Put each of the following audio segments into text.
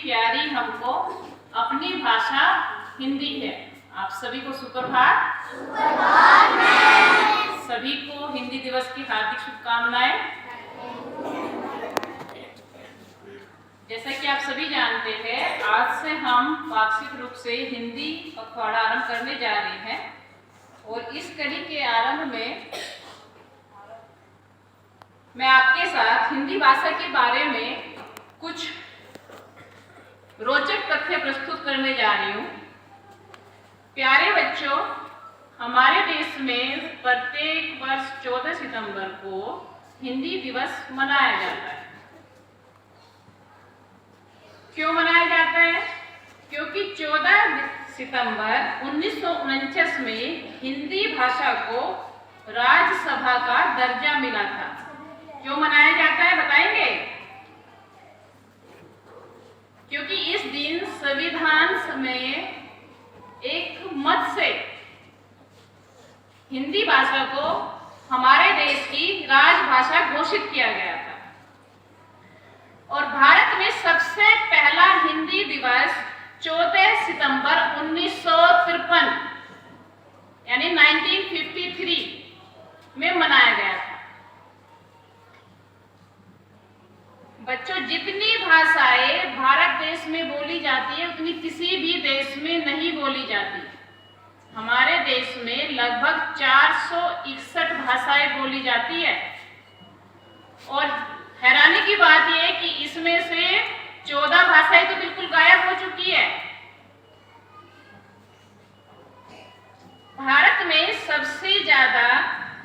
प्यारी हमको अपनी भाषा हिंदी है। आप सभी को सुप्रभात। सभी को हिंदी दिवस की हार्दिक शुभकामनाएं। जैसा कि आप सभी जानते हैं, आज से हम पाक्षिक रूप से हिंदी पखवाड़ा आरंभ करने जा रहे हैं और इस कड़ी के आरंभ में मैं आपके साथ हिंदी भाषा के बारे में कुछ रोचक तथ्य प्रस्तुत करने जा रही हूँ। प्यारे बच्चों, हमारे देश में प्रत्येक वर्ष 14 सितंबर को हिंदी दिवस मनाया जाता है। क्यों मनाया जाता है? क्योंकि 14 सितंबर 1949 में हिंदी भाषा को राज्यसभा का दर्जा मिला था। क्यों मनाया जाता है बताएंगे? क्योंकि इस दिन संविधान में एक मत से हिंदी भाषा को हमारे देश की राजभाषा घोषित किया गया था और भारत में सबसे पहला हिंदी दिवस 14 सितंबर 1953 यानी 1953 में मनाया गया था। बच्चों, जितनी भाषाएं भारत देश में बोली जाती है उतनी किसी भी देश में नहीं बोली जाती। हमारे देश में लगभग 461 भाषाएं बोली जाती है और हैरानी की बात यह है कि इसमें से 14 भाषाएं तो बिल्कुल गायब हो चुकी है। भारत में सबसे ज्यादा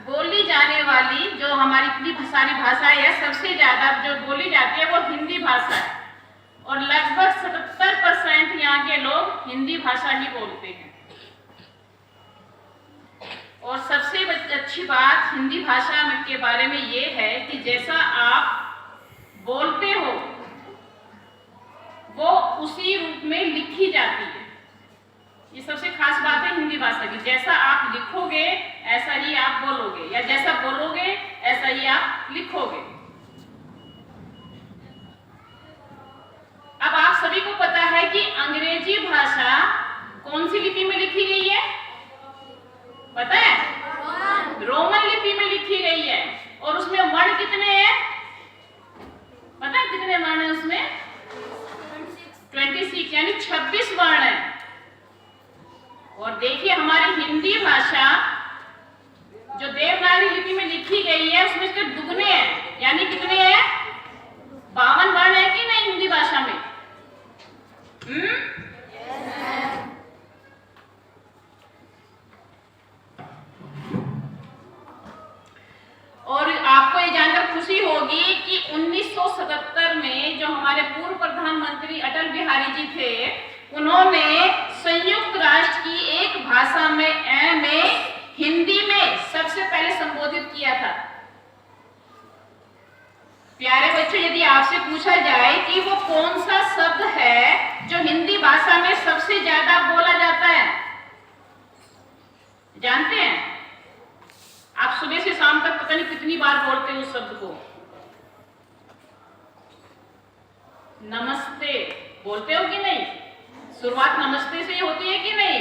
बोली जाने वाली जो हमारी इतनी सारी भाषाएं है, सबसे ज्यादा जो बोली जाती है वो हिंदी भाषा है और लगभग 77% यहाँ के लोग हिंदी भाषा ही बोलते हैं। और सबसे अच्छी बात हिंदी भाषा के बारे में ये है कि जैसा आप बोलते हो वो उसी रूप में लिखी जाती है। ये सबसे खास बात है हिंदी भाषा की। जैसा आप लिखोगे ऐसा ही आप बोलोगे या जैसा बोलोगे ऐसा ही आप लिखोगे। अब आप सभी को पता है कि अंग्रेजी भाषा कौन सी लिपि में लिखी गई है? पता है? रोमन लिपि में लिखी गई है और उसमें वर्ण कितने हैं? पता है कितने वर्ण हैं उसमें? 26 यानी 26 वर्ण है। और देखिए हमारी हिंदी भाषा जो देवनागरी लिपि में लिखी गई है उसमें इसके दुगने हैं, यानी कितने हैं? 52 वर्ण है कि नहीं हिंदी भाषा में? और आपको ये जानकर खुशी होगी कि 1977 में जो हमारे पूर्व प्रधानमंत्री अटल बिहारी जी थे, उन्होंने संयुक्त राष्ट्र की एक भाषा में हिंदी में सबसे पहले संबोधित किया था। प्यारे बच्चों, यदि आपसे पूछा जाए कि वो कौन सा शब्द है जो हिंदी भाषा में सबसे ज्यादा बोला जाता है, जानते हैं? आप सुबह से शाम तक पता नहीं कितनी बार बोलते हैं उस शब्द को। नमस्ते बोलते हो कि नहीं? शुरुआत नमस्ते से होती है कि नहीं?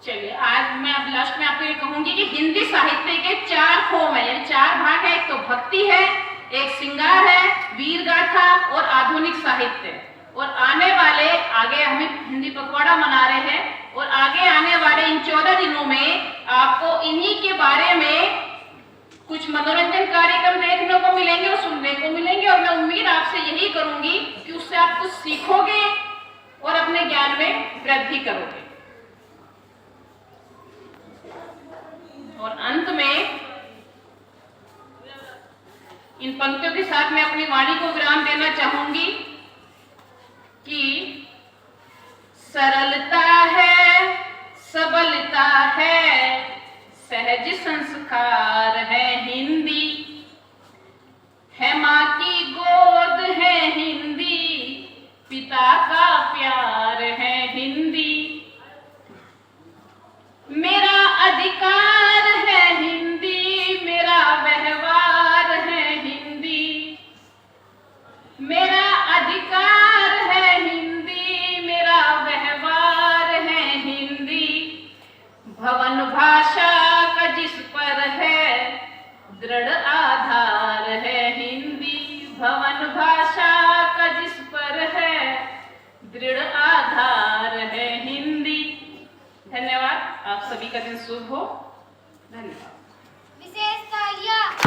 चलिए, आज मैं अब लास्ट में आपको ये कहूंगी कि हिंदी साहित्य के 4 फॉर्म है, यानी 4 भाग है। एक तो भक्ति है, एक श्रृंगार है, वीर गाथा और आधुनिक साहित्य। और आने वाले आगे हम हिंदी पखवाड़ा मना रहे हैं और आगे आने वाले इन 14 दिनों में आपको इन्हीं के बारे में कुछ मनोरंजन कार्यक्रम देखने को मिलेंगे और सुनने को मिलेंगे और मैं उम्मीद आपसे यही करूंगी कि उससे आप कुछ सीखोगे और अपने ज्ञान में वृद्धि करोगे। और अंत में इन पंक्तियों के साथ मैं अपनी वाणी को विराम देना चाहूंगी कि सरलता है, सबलता है, सहज संस्कार है हिंदी, है माँ की गोद है हिंदी, पिता का प्यार है हिंदी, मेरा अधिकार है हिंदी, मेरा व्यवहार का दिन शुभ हो। धन्यवाद।